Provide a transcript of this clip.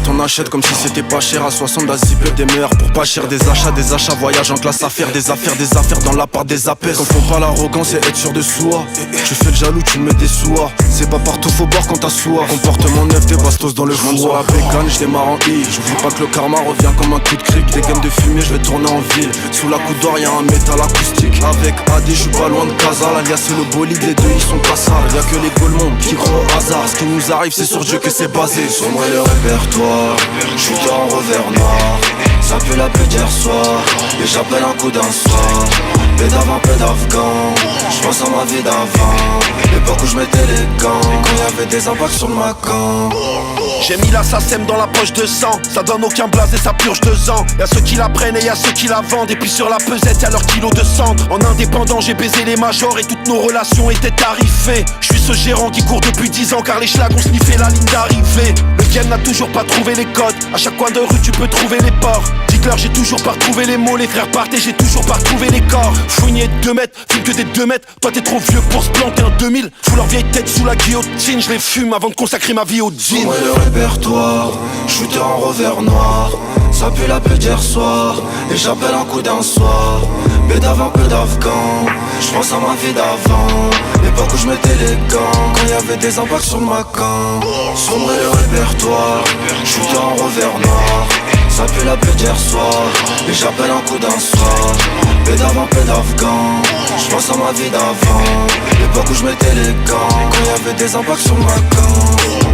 on achète comme si c'était pas cher. À 60 à zipper des meilleurs pour pas cher. Des achats, voyage en classe affaires. Des affaires dans la part des appels. Confond pas l'arrogance et être sûr de soi. Tu fais le jaloux, tu me mets des soirs. C'est pas partout, faut boire quand t'as soif. Comportement neuf, des bastos dans le fond. Sur la bécane, j'démarre en I. J'oublie pas que le karma revient comme un coup de cric. Des gammes de fumée, j'vais tourner en ville. Sous la coupe d'or, y'a un métal acoustique. Avec Adi, j'suis pas loin de Casa. L'alias et le bolide, les deux ils sont pas sales. Y'a que les golemons qui croient au hasard. Ce qui nous arrive, c'est sur Dieu que c'est basé. Sur moi le répertoire, j'suis en revers noir. Ça pue la pluie d'hier soir. Et j'appelle un coup d'un soir. Peu d'avant, peu d'afghan. J'pense à ma vie d'avant. L'époque où j'mettais les gants. Quand y'avait des impacts sur le macan. J'ai mis la SACEM dans la poche de sang. Ça donne aucun blaze et ça purge 2 ans. Y'a ceux qui la prennent et y'a ceux qui la vendent. Et puis sur la pesette y'a leur kilo de cendre. En indépendant j'ai baisé les majors. Et toutes nos relations étaient tarifées. J'suis ce gérant qui court depuis 10 ans. Car les schlags ont sniffé la ligne d'arrivée. Le game n'a toujours pas trouvé les codes. À chaque coin de rue tu peux trouver les ports. Dites-leur j'ai toujours pas retrouvé les mots. Les frères partent et j'ai toujours pas retrouvé les corps. Fouigné 2 mètres, fume que des 2 mètres. Toi t'es trop vieux pour se planter en 2000. Fous leur vieille tête sous la guillotine. Je les fume avant de consacrer ma vie au jean. Moi le répertoire, shooter en revers noir. Ça pue la pluie d'hier soir. Et j'appelle un coup d'un soir. Peu d'avant, peu d'afghan. J'pense à ma vie d'avant. L'époque où j'mettais les gants. Quand y'avait des impacts sur le macan. Sombre le répertoire, shooter en revers noir. Ça pue la pluie d'hier soir. Et j'appelle un coup d'un soir. Peu d'avant, peu d'afghan. J'pense à ma vie d'avant. L'époque où j'mettais les gants. Quand y'avait des impacts sur le macan.